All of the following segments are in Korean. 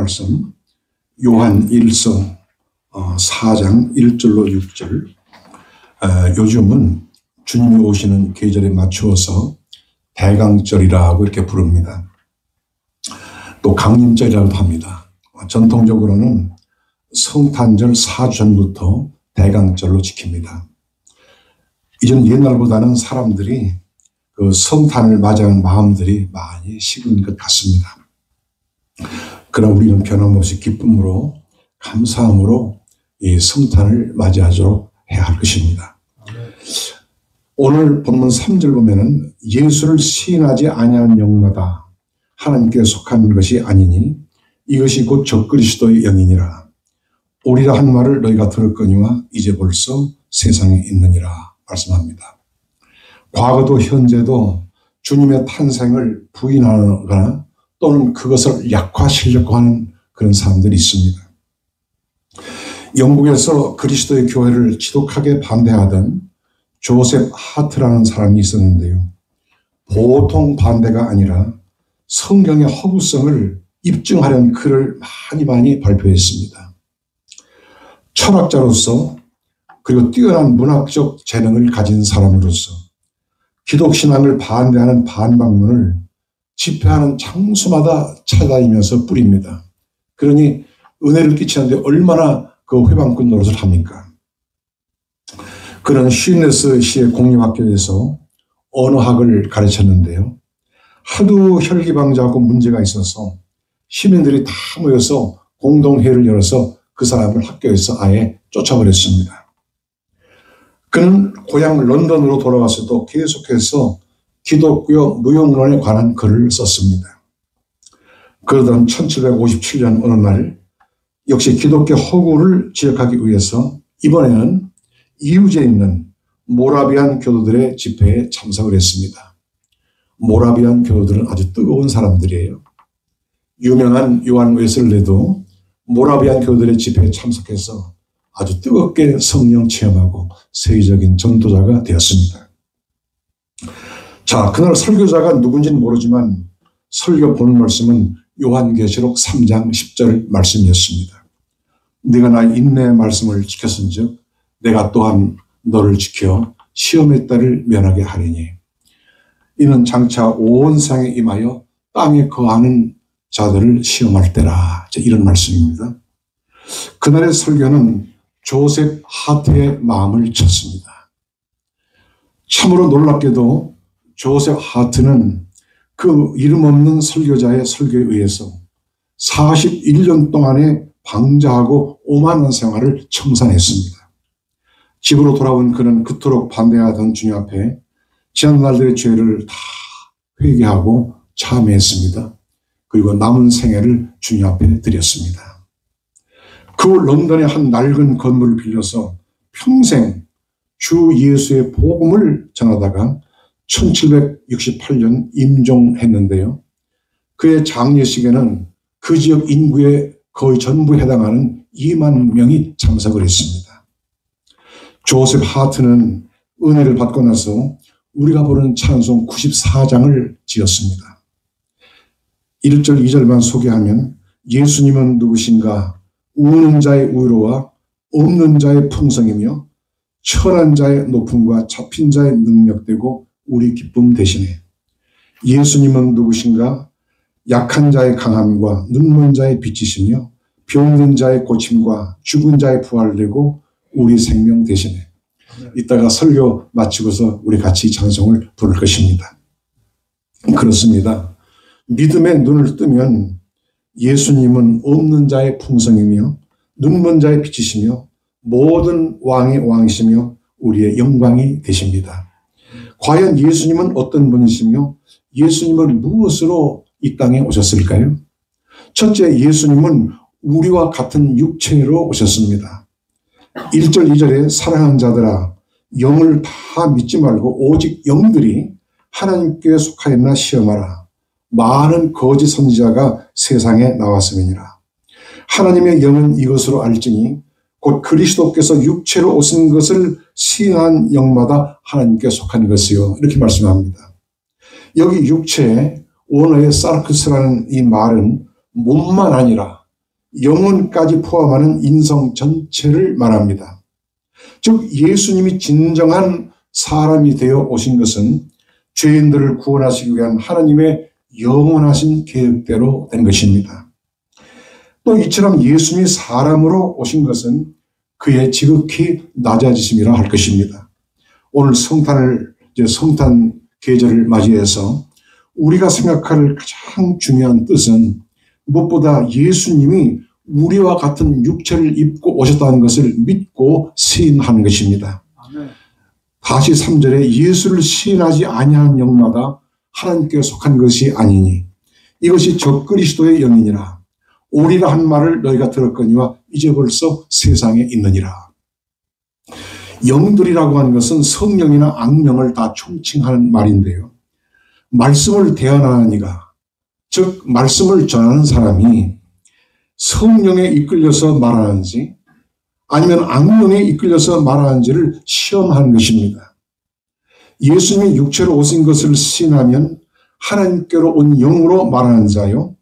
말씀 요한 1서 4장 1절로 6절. 요즘은 주님이 오시는 계절에 맞추어서 대강절이라고 이렇게 부릅니다. 또 강림절이라고도 합니다. 전통적으로는 성탄절 4주 전부터 대강절로 지킵니다. 이전 옛날보다는 사람들이 그 성탄을 맞이하는 마음들이 많이 식은 것 같습니다. 그러나 우리는 변함없이 기쁨으로 감사함으로 이 성탄을 맞이하도록 해야 할 것입니다. 오늘 본문 3절 보면은 예수를 시인하지 아니하는 영마다 하나님께 속한 것이 아니니 이것이 곧 적그리스도의 영이니라. 오리라 한 말을 너희가 들었거니와 이제 벌써 세상에 있느니라 말씀합니다. 과거도 현재도 주님의 탄생을 부인하거나 또는 그것을 약화시키려고 하는 그런 사람들이 있습니다. 영국에서 그리스도의 교회를 지독하게 반대하던 조셉 하트라는 사람이 있었는데요. 보통 반대가 아니라 성경의 허구성을 입증하려는 글을 많이 발표했습니다. 철학자로서 그리고 뛰어난 문학적 재능을 가진 사람으로서 기독신앙을 반대하는 반박문을 집회하는 장소마다 찾아다니면서 뿌립니다. 그러니 은혜를 끼치는데 얼마나 그 회방꾼 노릇을 합니까? 그는 쉰네스 시의 공립학교에서 언어학을 가르쳤는데요. 하도 혈기방자하고 문제가 있어서 시민들이 다 모여서 공동회의를 열어서 그 사람을 학교에서 아예 쫓아버렸습니다. 그는 고향 런던으로 돌아와서도 계속해서 기독교 무용론에 관한 글을 썼습니다. 그러던 1757년 어느 날 역시 기독교 허구를 지적하기 위해서 이번에는 이웃에 있는 모라비안 교도들의 집회에 참석을 했습니다. 모라비안 교도들은 아주 뜨거운 사람들이에요. 유명한 요한 웨슬레도 모라비안 교도들의 집회에 참석해서 아주 뜨겁게 성령 체험하고 세계적인 전도자가 되었습니다. 자, 그날 설교자가 누군지는 모르지만 설교 본 말씀은 요한계시록 3장 10절 말씀이었습니다. 네가 나의 인내의 말씀을 지켰은즉 내가 또한 너를 지켜 시험의 때를 면하게 하리니 이는 장차 온 세상에 임하여 땅에 거하는 자들을 시험할 때라. 이런 말씀입니다. 그날의 설교는 조셉 하트의 마음을 쳤습니다. 참으로 놀랍게도 조셉 하트는 그 이름 없는 설교자의 설교에 의해서 41년 동안의 방자하고 오만한 생활을 청산했습니다. 집으로 돌아온 그는 그토록 반대하던 주님 앞에 지난날들의 죄를 다 회개하고 참회했습니다. 그리고 남은 생애를 주님 앞에 드렸습니다. 그 런던의 한 낡은 건물을 빌려서 평생 주 예수의 복음을 전하다가 1768년 임종했는데요. 그의 장례식에는 그 지역 인구의 거의 전부에 해당하는 2만 명이 참석을 했습니다. 조셉 하트는 은혜를 받고 나서 우리가 부르는 찬송 94장을 지었습니다. 1절 2절만 소개하면 예수님은 누구신가? 우는 자의 위로와 없는 자의 풍성이며 천한 자의 높음과 잡힌 자의 능력되고 우리 기쁨 대신에 예수님은 누구신가? 약한 자의 강함과 눈먼 자의 빛이시며 병든 자의 고침과 죽은 자의 부활되고 우리 생명 대신에. 이따가 설교 마치고서 우리 같이 찬송을 부를 것입니다. 그렇습니다. 믿음의 눈을 뜨면 예수님은 없는 자의 풍성이며 눈먼 자의 빛이시며 모든 왕의 왕이시며 우리의 영광이 되십니다. 과연 예수님은 어떤 분이시며 예수님은 무엇으로 이 땅에 오셨을까요? 첫째, 예수님은 우리와 같은 육체로 오셨습니다. 1절 2절에 사랑하는 자들아 영을 다 믿지 말고 오직 영들이 하나님께 속하였나 시험하라. 많은 거짓 선지자가 세상에 나왔음이니라. 하나님의 영은 이것으로 알지니 곧 그리스도께서 육체로 오신 것을 시인한 영마다 하나님께 속한 것이요. 이렇게 말씀합니다. 여기 육체, 원어의 사르크스라는 이 말은 몸만 아니라 영혼까지 포함하는 인성 전체를 말합니다. 즉 예수님이 진정한 사람이 되어 오신 것은 죄인들을 구원하시기 위한 하나님의 영원하신 계획대로 된 것입니다. 또 이처럼 예수님이 사람으로 오신 것은 그의 지극히 낮아지심이라 할 것입니다. 오늘 성탄 계절을 맞이해서 우리가 생각할 가장 중요한 뜻은 무엇보다 예수님이 우리와 같은 육체를 입고 오셨다는 것을 믿고 시인하는 것입니다. 다시 3절에 예수를 시인하지 아니하는 영마다 하나님께 속한 것이 아니니 이것이 저 그리스도의 영이니라. 오리라 한 말을 너희가 들었거니와 이제 벌써 세상에 있느니라. 영들이라고 하는 것은 성령이나 악령을 다 총칭하는 말인데요. 말씀을 대언하는 이가, 즉 말씀을 전하는 사람이 성령에 이끌려서 말하는지 아니면 악령에 이끌려서 말하는지를 시험하는 것입니다. 예수님이 육체로 오신 것을 시인하면 하나님께로 온 영으로 말하는 자요,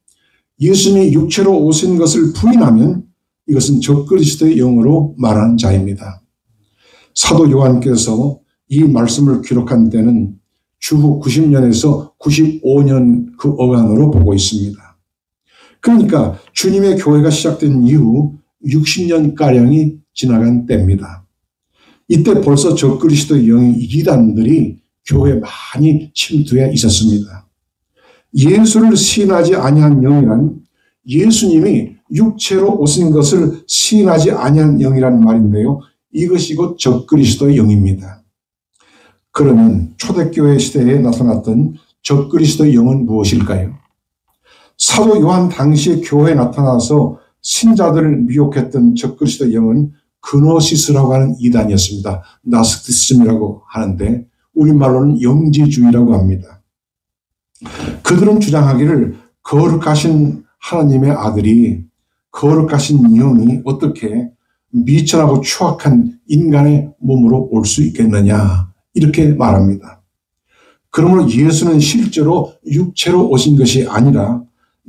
예수님이 육체로 오신 것을 부인하면 이것은 적그리스도의 영으로 말하는 자입니다. 사도 요한께서 이 말씀을 기록한 때는 주후 90년에서 95년 그 어간으로 보고 있습니다. 그러니까 주님의 교회가 시작된 이후 60년가량이 지나간 때입니다. 이때 벌써 적그리스도의 영의 이단들이 교회에 많이 침투해 있었습니다. 예수를 시인하지 아니한 영이란 예수님이 육체로 오신 것을 시인하지 아니한 영이라는 말인데요. 이것이 곧 적그리스도의 영입니다. 그러면 초대교회 시대에 나타났던 적그리스도의 영은 무엇일까요? 사도 요한 당시에 교회에 나타나서 신자들을 미혹했던 적그리스도의 영은 그노시스라고 하는 이단이었습니다. 나스티즘이라고 하는데 우리말로는 영지주의라고 합니다. 그들은 주장하기를 거룩하신 하나님의 아들이, 거룩하신 영이 어떻게 미천하고 추악한 인간의 몸으로 올 수 있겠느냐, 이렇게 말합니다. 그러므로 예수는 실제로 육체로 오신 것이 아니라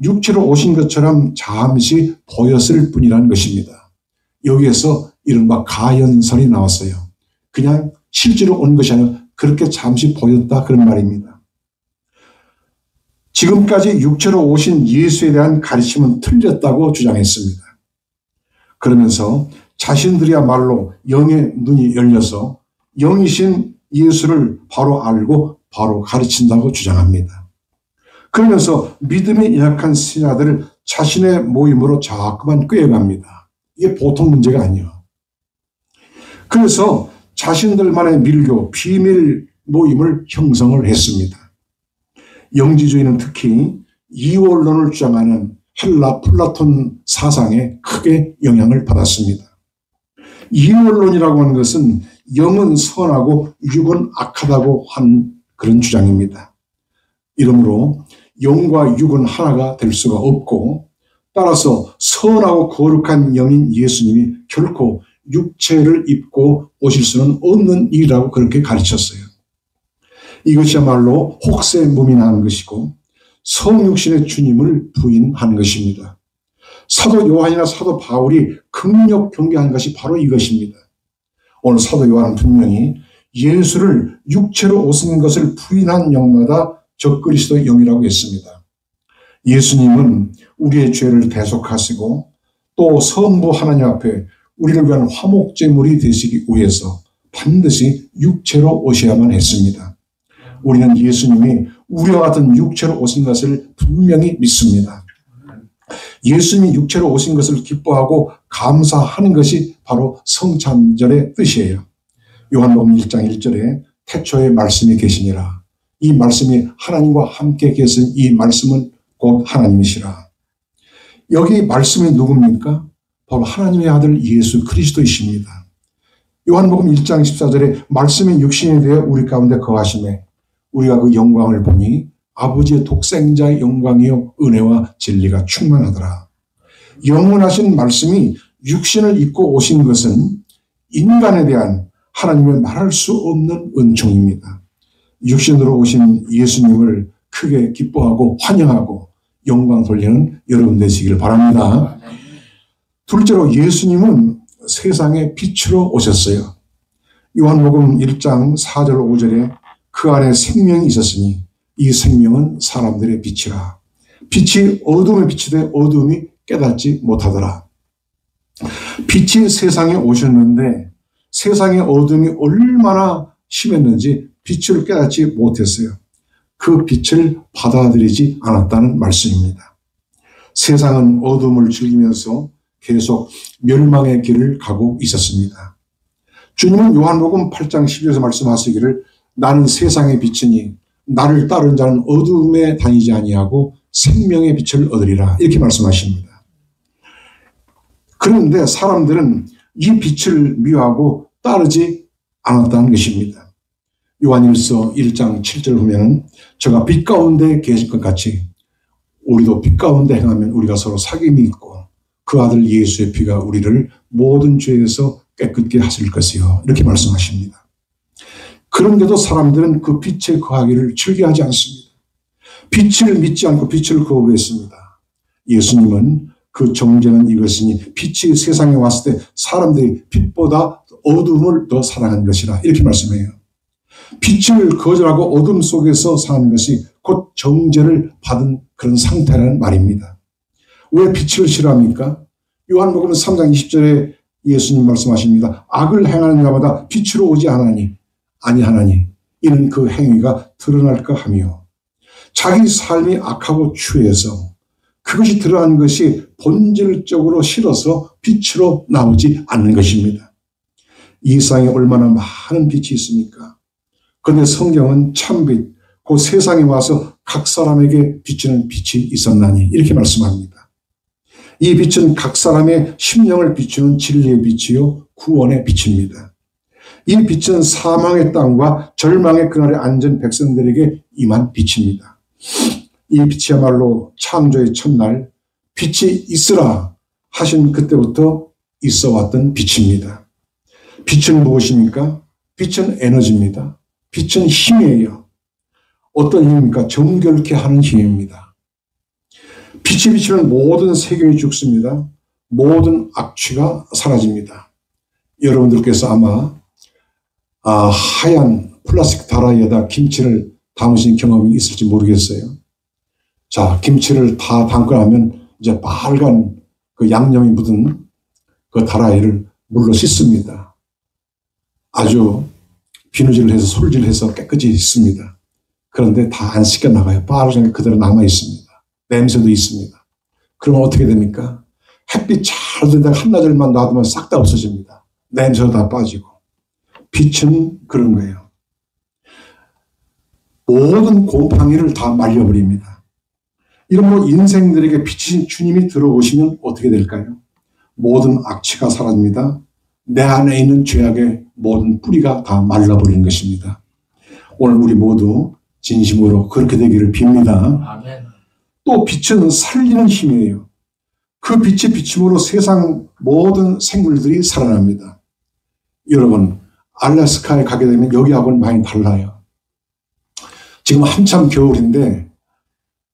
육체로 오신 것처럼 잠시 보였을 뿐이라는 것입니다. 여기에서 이른바 가연설이 나왔어요. 그냥 실제로 온 것이 아니라 그렇게 잠시 보였다, 그런 말입니다. 지금까지 육체로 오신 예수에 대한 가르침은 틀렸다고 주장했습니다. 그러면서 자신들이야말로 영의 눈이 열려서 영이신 예수를 바로 알고 바로 가르친다고 주장합니다. 그러면서 믿음이 약한 신하들을 자신의 모임으로 자꾸만 꾀어갑니다. 이게 보통 문제가 아니에요. 그래서 자신들만의 밀교, 비밀 모임을 형성을 했습니다. 영지주의는 특히 이원론을 주장하는 헬라 플라톤 사상에 크게 영향을 받았습니다. 이원론이라고 하는 것은 영은 선하고 육은 악하다고 한 그런 주장입니다. 이러므로 영과 육은 하나가 될 수가 없고, 따라서 선하고 거룩한 영인 예수님이 결코 육체를 입고 오실 수는 없는 일이라고 그렇게 가르쳤어요. 이것이야말로 혹세무민한 것이고 성육신의 주님을 부인한 것입니다. 사도 요한이나 사도 바울이 극력 경계한 것이 바로 이것입니다. 오늘 사도 요한은 분명히 예수를 육체로 오신 것을 부인한 영마다 적그리스도의 영이라고 했습니다. 예수님은 우리의 죄를 대속하시고 또 성부 하나님 앞에 우리를 위한 화목제물이 되시기 위해서 반드시 육체로 오셔야만 했습니다. 우리는 예수님이 우리와 같은 육체로 오신 것을 분명히 믿습니다. 예수님이 육체로 오신 것을 기뻐하고 감사하는 것이 바로 성찬절의 뜻이에요. 요한복음 1장 1절에 태초에 말씀이 계시니라. 이 말씀이 하나님과 함께 계신 이 말씀은 곧 하나님이시라. 여기 말씀이 누굽니까? 바로 하나님의 아들 예수 그리스도이십니다. 요한복음 1장 14절에 말씀이 육신이 되어 우리 가운데 거하심에 우리가 그 영광을 보니 아버지의 독생자의 영광이요 은혜와 진리가 충만하더라. 영원하신 말씀이 육신을 입고 오신 것은 인간에 대한 하나님의 말할 수 없는 은총입니다. 육신으로 오신 예수님을 크게 기뻐하고 환영하고 영광 돌리는 여러분 되시길 바랍니다. 둘째로 예수님은 세상의 빛으로 오셨어요. 요한복음 1장 4절 5절에 그 안에 생명이 있었으니 이 생명은 사람들의 빛이라. 빛이 어둠에 비치되 어둠이 깨닫지 못하더라. 빛이 세상에 오셨는데 세상의 어둠이 얼마나 심했는지 빛을 깨닫지 못했어요. 그 빛을 받아들이지 않았다는 말씀입니다. 세상은 어둠을 즐기면서 계속 멸망의 길을 가고 있었습니다. 주님은 요한복음 8장 12절에서 말씀하시기를 나는 세상의 빛이니 나를 따르는 자는 어둠에 다니지 아니하고 생명의 빛을 얻으리라 이렇게 말씀하십니다. 그런데 사람들은 이 빛을 미워하고 따르지 않았다는 것입니다. 요한일서 1장 7절 보면 저가 빛 가운데 계실 것 같이 우리도 빛 가운데 행하면 우리가 서로 사귐이 있고 그 아들 예수의 피가 우리를 모든 죄에서 깨끗게 하실 것이요 이렇게 말씀하십니다. 그런데도 사람들은 그 빛에 거하기를 즐겨하지 않습니다. 빛을 믿지 않고 빛을 거부했습니다. 예수님은 그 정죄는 이것이니 빛이 세상에 왔을 때 사람들이 빛보다 어둠을 더 사랑한 것이라 이렇게 말씀해요. 빛을 거절하고 어둠 속에서 사는 것이 곧 정죄를 받은 그런 상태라는 말입니다. 왜 빛을 싫어합니까? 요한복음 3장 20절에 예수님 말씀하십니다. 악을 행하는 자마다 빛으로 오지 아니하나니 이는 그 행위가 드러날까 하며 자기 삶이 악하고 추해서 그것이 드러난 것이 본질적으로 싫어서 빛으로 나오지 않는 것입니다. 이 세상에 얼마나 많은 빛이 있습니까? 그런데 성경은 참빛, 그 세상에 와서 각 사람에게 비치는 빛이 있었나니 이렇게 말씀합니다. 이 빛은 각 사람의 심령을 비추는 진리의 빛이요 구원의 빛입니다. 이 빛은 사망의 땅과 절망의 그날에 앉은 백성들에게 임한 빛입니다. 이 빛이야말로 창조의 첫날 빛이 있으라 하신 그때부터 있어왔던 빛입니다. 빛은 무엇입니까? 빛은 에너지입니다. 빛은 힘이에요. 어떤 힘입니까? 정결케 하는 힘입니다. 빛이 비치면 모든 세경이 죽습니다. 모든 악취가 사라집니다. 여러분들께서 아마 하얀 플라스틱 다라이에다 김치를 담으신 경험이 있을지 모르겠어요. 자, 김치를 다 담고 나면 이제 빨간 그 양념이 묻은 그 다라이를 물로 씻습니다. 아주 비누질을 해서 솔질을 해서 깨끗이 씻습니다. 그런데 다 안 씻겨 나가요. 빨간 게 그대로 남아 있습니다. 냄새도 있습니다. 그러면 어떻게 됩니까? 햇빛 잘 들다가 한나절만 놔두면 싹 다 없어집니다. 냄새도 다 빠지고. 빛은 그런 거예요. 모든 곰팡이를 다 말려버립니다. 이런 인생들에게 빛이신 주님이 들어오시면 어떻게 될까요? 모든 악취가 사라집니다. 내 안에 있는 죄악의 모든 뿌리가 다 말라버리는 것입니다. 오늘 우리 모두 진심으로 그렇게 되기를 빕니다. 아멘. 또 빛은 살리는 힘이에요. 그 빛이 비침으로 세상 모든 생물들이 살아납니다. 여러분, 알래스카에 가게 되면 여기하고는 많이 달라요. 지금 한참 겨울인데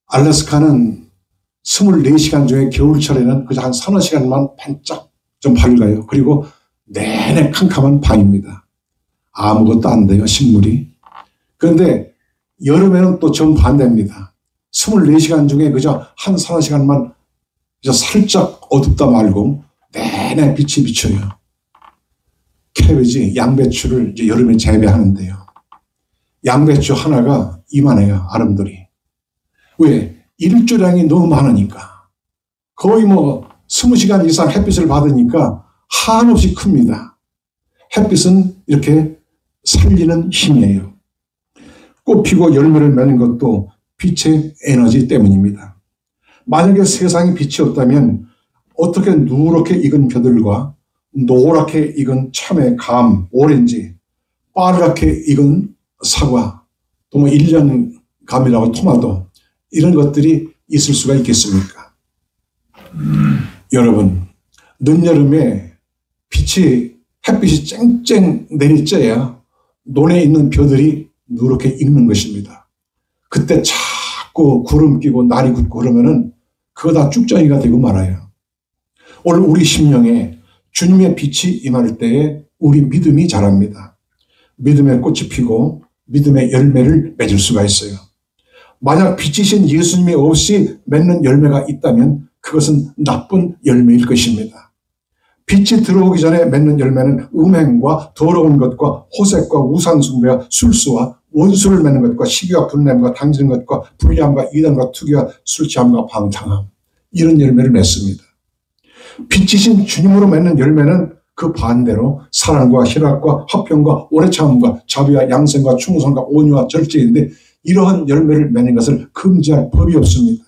알래스카는 24시간 중에 겨울철에는 그저 한 서너 시간만 반짝 좀 밝아요. 그리고 내내 캄캄한 밤입니다. 아무것도 안 돼요, 식물이. 그런데 여름에는 또 정반대입니다. 24시간 중에 그저 한 서너 시간만 그저 살짝 어둡다 말고 내내 빛이 비쳐요. 캐베지, 양배추를 이제 여름에 재배하는데요. 양배추 하나가 이만해요, 아름들이. 왜? 일조량이 너무 많으니까. 거의 20시간 이상 햇빛을 받으니까 한없이 큽니다. 햇빛은 이렇게 살리는 힘이에요. 꽃 피고 열매를 맺는 것도 빛의 에너지 때문입니다. 만약에 세상에 빛이 없다면 어떻게 누렇게 익은 벼들과 노랗게 익은 참외, 감, 오렌지, 빠르게 익은 사과, 또 1년 감이라고 토마토 이런 것들이 있을 수가 있겠습니까? 여러분, 늦여름에 햇빛이 쨍쨍 내리쬐야 논에 있는 벼들이 누렇게 익는 것입니다. 그때 자꾸 구름 끼고 날이 굳고 그러면은 그거 다 쭉정이가 되고 말아요. 오늘 우리 심령에 주님의 빛이 임할 때에 우리 믿음이 자랍니다. 믿음의 꽃이 피고 믿음의 열매를 맺을 수가 있어요. 만약 빛이신 예수님이 없이 맺는 열매가 있다면 그것은 나쁜 열매일 것입니다. 빛이 들어오기 전에 맺는 열매는 음행과 더러운 것과 호색과 우상숭배와 술수와 원수를 맺는 것과 시기와 분냄과 당지는 것과 불리함과 이단과 투기와 술취함과 방탕함, 이런 열매를 맺습니다. 빛이신 주님으로 맺는 열매는 그 반대로 사랑과 희락과 화평과 오래 참음과 자비와 양생과 충성과 온유와 절제인데, 이러한 열매를 맺는 것을 금지할 법이 없습니다.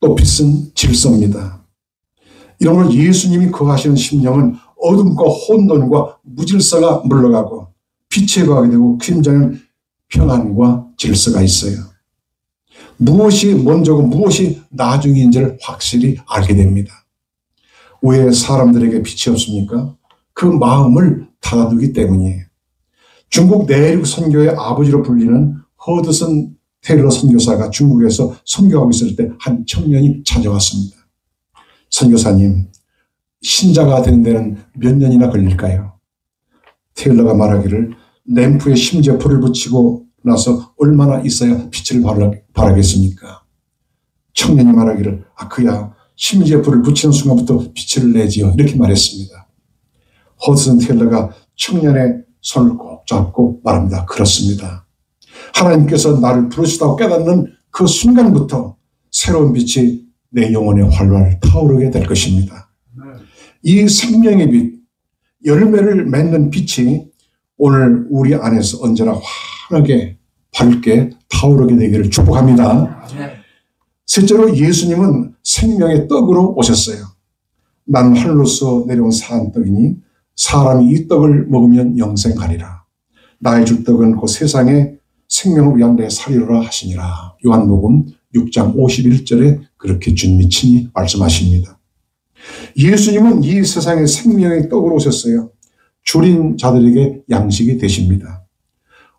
또 빛은 질서입니다. 이런 걸 예수님이 거하시는 심령은 어둠과 혼돈과 무질서가 물러가고 빛에 거하게 되고 그 심장에는 평안과 질서가 있어요. 무엇이 먼저고 무엇이 나중인지를 확실히 알게 됩니다. 왜 사람들에게 빛이 없습니까? 그 마음을 닫아두기 때문이에요. 중국 내륙 선교의 아버지로 불리는 허드슨 테일러 선교사가 중국에서 선교하고 있을 때 한 청년이 찾아왔습니다. 선교사님, 신자가 되는 데는 몇 년이나 걸릴까요? 테일러가 말하기를 램프에 심지어 불을 붙이고 나서 얼마나 있어야 빛을 발하겠습니까? 청년이 말하기를 그야 심지어 불을 붙이는 순간부터 빛을 내지요, 이렇게 말했습니다. 허드슨 테일러가 청년의 손을 꼭 잡고 말합니다. 그렇습니다. 하나님께서 나를 부르시다고 깨닫는 그 순간부터 새로운 빛이 내 영혼의 활활 타오르게 될 것입니다. 이 생명의 빛, 열매를 맺는 빛이 오늘 우리 안에서 언제나 환하게 밝게 타오르게 되기를 축복합니다. 셋째로 예수님은 생명의 떡으로 오셨어요. 난 하늘로서 내려온 산 떡이니 사람이 이 떡을 먹으면 영생하리라. 나의 줄 떡은 그 세상에 생명을 위한 내 살이로라 하시니라. 요한복음 6장 51절에 그렇게 주님이 친히 말씀하십니다. 예수님은 이 세상에 생명의 떡으로 오셨어요. 줄인 자들에게 양식이 되십니다.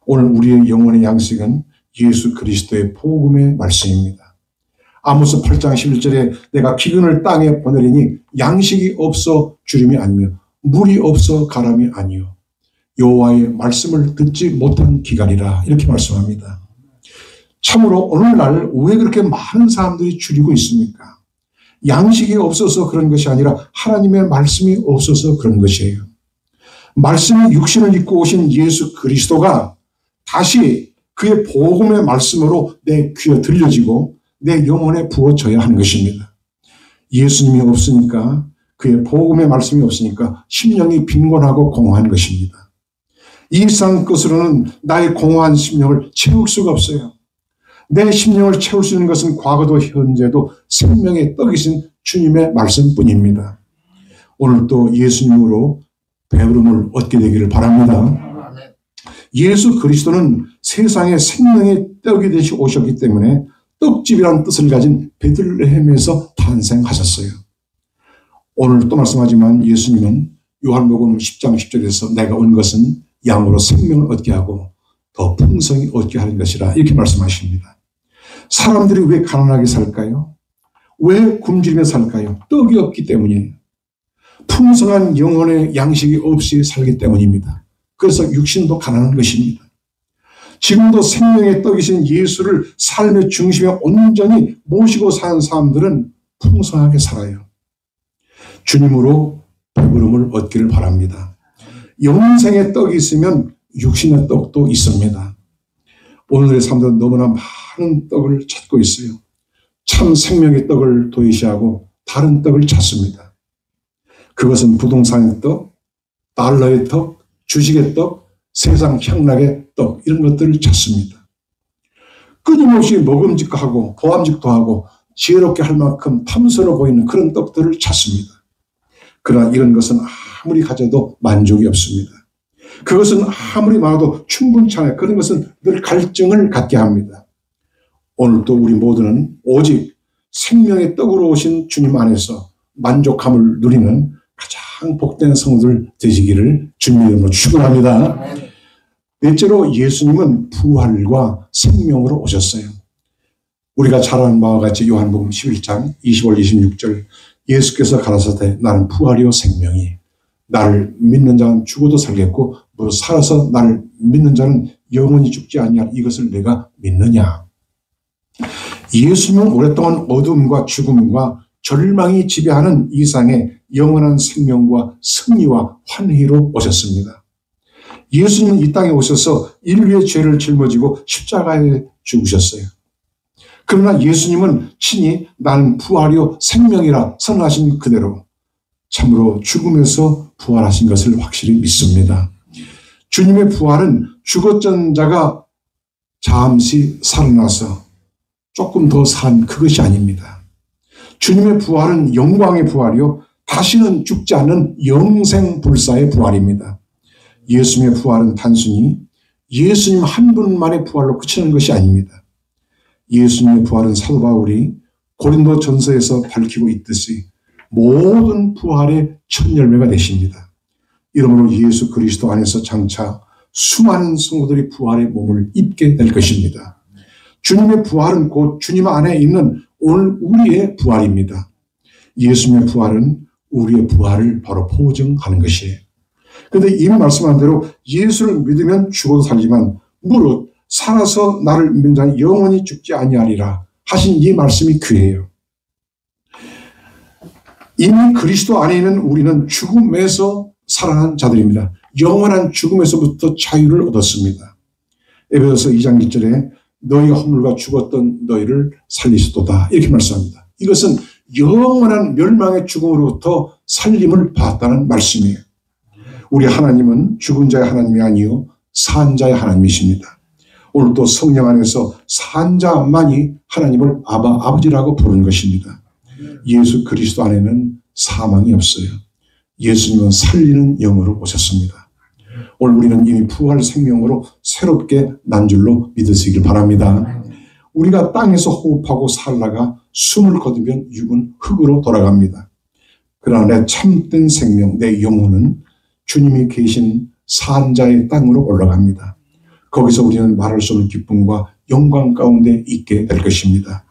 오늘 우리의 영혼의 양식은 예수 그리스도의 복음의 말씀입니다. 아모스 8장 11절에 내가 기근을 땅에 보내리니 양식이 없어 주림이 아니며 물이 없어 가람이 아니요 여호와의 말씀을 듣지 못한 기간이라, 이렇게 말씀합니다. 참으로 오늘날 왜 그렇게 많은 사람들이 줄이고 있습니까? 양식이 없어서 그런 것이 아니라 하나님의 말씀이 없어서 그런 것이에요. 말씀이 육신을 입고 오신 예수 그리스도가 다시 그의 복음의 말씀으로 내 귀에 들려지고 내 영혼에 부어져야 하는 것입니다. 예수님이 없으니까, 그의 복음의 말씀이 없으니까 심령이 빈곤하고 공허한 것입니다. 이 세상 것으로는 나의 공허한 심령을 채울 수가 없어요. 내 심령을 채울 수 있는 것은 과거도 현재도 생명의 떡이신 주님의 말씀뿐입니다. 오늘도 예수님으로 배부름을 얻게 되기를 바랍니다. 예수 그리스도는 세상의 생명의 떡이 되시 오셨기 때문에 떡집이라는 뜻을 가진 베들레헴에서 탄생하셨어요. 오늘 또 말씀하지만 예수님은 요한복음 10장 10절에서 내가 온 것은 양으로 생명을 얻게 하고 더 풍성히 얻게 하는 것이라, 이렇게 말씀하십니다. 사람들이 왜 가난하게 살까요? 왜 굶주리며 살까요? 떡이 없기 때문이에요. 풍성한 영혼의 양식이 없이 살기 때문입니다. 그래서 육신도 가난한 것입니다. 지금도 생명의 떡이신 예수를 삶의 중심에 온전히 모시고 사는 사람들은 풍성하게 살아요. 주님으로 배부름을 얻기를 바랍니다. 영생의 떡이 있으면 육신의 떡도 있습니다. 오늘의 사람들은 너무나 많은 떡을 찾고 있어요. 참 생명의 떡을 도외시하고 다른 떡을 찾습니다. 그것은 부동산의 떡, 달러의 떡, 주식의 떡, 세상 향락의 떡, 이런 것들을 찾습니다. 끊임없이 먹음직도 하고 보암직도 하고 지혜롭게 할 만큼 탐스러워 보이는 그런 떡들을 찾습니다. 그러나 이런 것은 아무리 가져도 만족이 없습니다. 그것은 아무리 많아도 충분치 않아요. 그런 것은 늘 갈증을 갖게 합니다. 오늘도 우리 모두는 오직 생명의 떡으로 오신 주님 안에서 만족함을 누리는 가장 복된 성도들 되시기를 주님의 이름으로 축원합니다. 넷째로 예수님은 부활과 생명으로 오셨어요. 우리가 잘 아는 바와 같이 요한복음 11장 25절 26절 예수께서 가라사대 나는 부활이요 생명이 나를 믿는 자는 죽어도 살겠고 무릇 살아서 나를 믿는 자는 영원히 죽지 아니할 이것을 내가 믿느냐. 예수님은 오랫동안 어둠과 죽음과 절망이 지배하는 이 세상에 영원한 생명과 승리와 환희로 오셨습니다. 예수님은 이 땅에 오셔서 인류의 죄를 짊어지고 십자가에 죽으셨어요. 그러나 예수님은 친히 나는 부활이요 생명이라 선언하신 그대로 참으로 죽음에서 부활하신 것을 확실히 믿습니다. 주님의 부활은 죽었던 자가 잠시 살아나서 조금 더 산 그것이 아닙니다. 주님의 부활은 영광의 부활이요 다시는 죽지 않는 영생불사의 부활입니다. 예수님의 부활은 단순히 예수님 한 분만의 부활로 그치는 것이 아닙니다. 예수님의 부활은 사도 바울이 고린도 전서에서 밝히고 있듯이 모든 부활의 첫 열매가 되십니다. 이러므로 예수 그리스도 안에서 장차 수많은 성도들이 부활의 몸을 입게 될 것입니다. 주님의 부활은 곧 주님 안에 있는 오늘 우리의 부활입니다. 예수님의 부활은 우리의 부활을 바로 보증하는 것이에요. 그런데 이미 말씀한 대로 예수를 믿으면 죽어도 살지만 무릇 살아서 나를 믿는 자는 영원히 죽지 아니하리라 하신 이 말씀이 그예요. 이미 그리스도 안에 있는 우리는 죽음에서 살아난 자들입니다. 영원한 죽음에서부터 자유를 얻었습니다. 에베소서 2장 1절에 너희가 허물과 죽었던 너희를 살리시도다 이렇게 말씀합니다. 이것은 영원한 멸망의 죽음으로부터 살림을 받았다는 말씀이에요. 우리 하나님은 죽은 자의 하나님이 아니요 산 자의 하나님이십니다. 오늘 또 성령 안에서 산 자만이 하나님을 아버지라고 부르는 것입니다. 예수 그리스도 안에는 사망이 없어요. 예수님은 살리는 영으로 오셨습니다. 오늘 우리는 이미 부활 생명으로 새롭게 난 줄로 믿으시길 바랍니다. 우리가 땅에서 호흡하고 살다가 숨을 거두면 육은 흙으로 돌아갑니다. 그러나 내 참된 생명, 내 영혼은 주님이 계신 산 자의 땅으로 올라갑니다. 거기서 우리는 말할 수 없는 기쁨과 영광 가운데 있게 될 것입니다.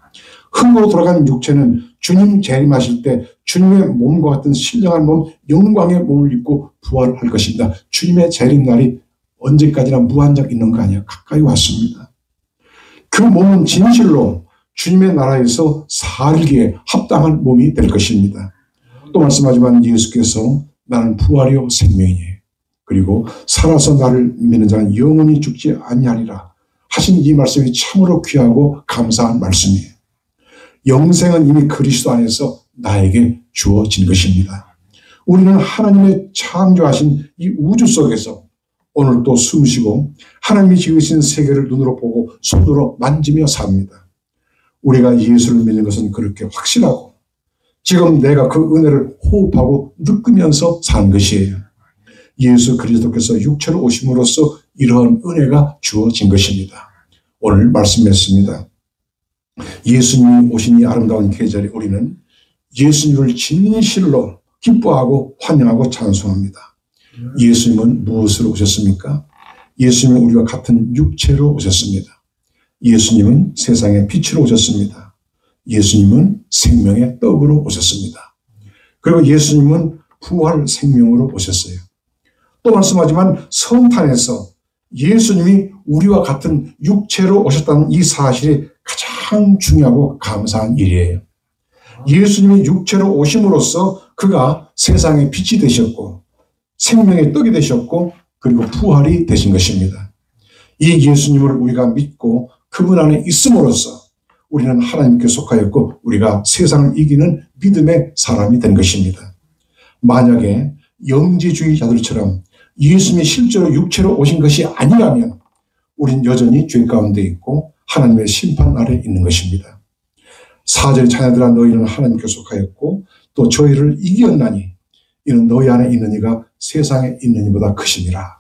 흙으로 돌아간 육체는 주님 재림하실 때 주님의 몸과 같은 신령한 몸, 영광의 몸을 입고 부활할 것입니다. 주님의 재림날이 언제까지나 무한정 있는 거 아니에요. 가까이 왔습니다. 그 몸은 진실로 주님의 나라에서 살기에 합당한 몸이 될 것입니다. 또 말씀하지만 예수께서 나는 부활이요 생명이에요. 그리고 살아서 나를 믿는 자는 영원히 죽지 아니하리라 하신 이 말씀이 참으로 귀하고 감사한 말씀이에요. 영생은 이미 그리스도 안에서 나에게 주어진 것입니다. 우리는 하나님의 창조하신 이 우주 속에서 오늘 또 숨쉬고 하나님이 지으신 세계를 눈으로 보고 손으로 만지며 삽니다. 우리가 예수를 믿는 것은 그렇게 확실하고 지금 내가 그 은혜를 호흡하고 느끼면서 사는 것이에요. 예수 그리스도께서 육체로 오심으로써 이러한 은혜가 주어진 것입니다. 오늘 말씀했습니다. 예수님이 오신 이 아름다운 계절에 우리는 예수님을 진실로 기뻐하고 환영하고 찬송합니다. 예수님은 무엇으로 오셨습니까? 예수님은 우리와 같은 육체로 오셨습니다. 예수님은 세상의 빛으로 오셨습니다. 예수님은 생명의 떡으로 오셨습니다. 그리고 예수님은 부활 생명으로 오셨어요. 또 말씀하지만 성탄에서 예수님이 우리와 같은 육체로 오셨다는 이 사실이 가장 중요하고 감사한 일이에요. 예수님이 육체로 오심으로써 그가 세상의 빛이 되셨고 생명의 떡이 되셨고 그리고 부활이 되신 것입니다. 이 예수님을 우리가 믿고 그분 안에 있음으로써 우리는 하나님께 속하였고 우리가 세상을 이기는 믿음의 사람이 된 것입니다. 만약에 영지주의자들처럼 예수님이 실제로 육체로 오신 것이 아니라면 우린 여전히 죄 가운데 있고 하나님의 심판 아래 있는 것입니다. 4절 자녀들아 너희는 하나님께 속하였고 또 저희를 이기었나니 이는 너희 안에 있는 이가 세상에 있는 이보다 크심이라.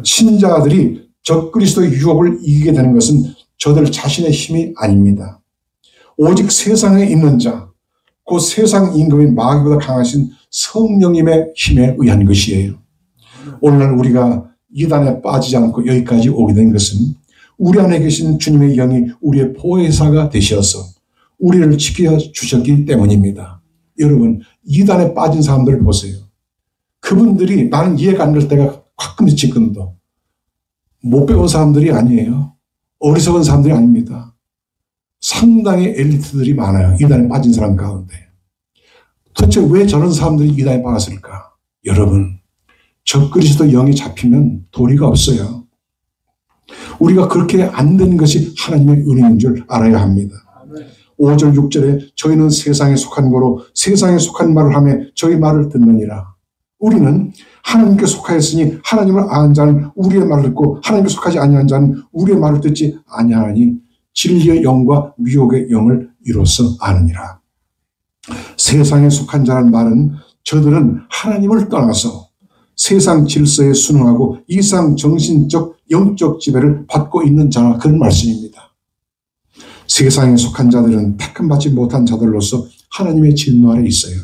신자들이 적그리스도의 유혹을 이기게 되는 것은 저들 자신의 힘이 아닙니다. 오직 세상에 있는 자, 그 세상 임금인 마귀보다 강하신 성령님의 힘에 의한 것이에요. 오늘날 우리가 이단에 빠지지 않고 여기까지 오게 된 것은 우리 안에 계신 주님의 영이 우리의 보혜사가 되셔서 우리를 지켜주셨기 때문입니다. 여러분, 이단에 빠진 사람들을 보세요. 그분들이 나는 이해가 안 갈 때가 가끔씩 지금도 못 배운 사람들이 아니에요. 어리석은 사람들이 아닙니다. 상당히 엘리트들이 많아요. 이단에 빠진 사람 가운데. 도대체 왜 저런 사람들이 이단에 빠졌을까? 여러분, 적그리스도 영이 잡히면 도리가 없어요. 우리가 그렇게 안 된 것이 하나님의 은혜인 줄 알아야 합니다. 5절 6절에 저희는 세상에 속한 거로 세상에 속한 말을 하며 저희 말을 듣느니라. 우리는 하나님께 속하였으니 하나님을 아는 자는 우리의 말을 듣고 하나님께 속하지 아니한 자는 우리의 말을 듣지 아니하니 진리의 영과 미혹의 영을 이로써 아느니라. 세상에 속한 자라는 말은 저들은 하나님을 떠나서 세상 질서에 순응하고 이상 정신적 영적 지배를 받고 있는 자라, 그런 말씀입니다. 세상에 속한 자들은 택함받지 못한 자들로서 하나님의 진노 아래 있어요.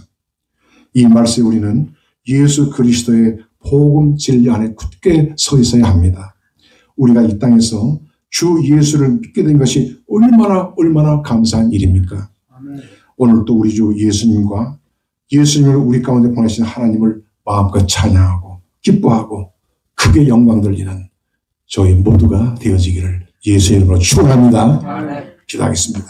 이 말씀에 우리는 예수 그리스도의 복음 진리 안에 굳게 서 있어야 합니다. 우리가 이 땅에서 주 예수를 믿게 된 것이 얼마나 감사한 일입니까? 오늘 또 우리 주 예수님과 예수님을 우리 가운데 보내신 하나님을 마음껏 찬양하고 기뻐하고 크게 영광 돌리는 저희 모두가 되어지기를 예수의 이름으로 축원합니다. 기도하겠습니다.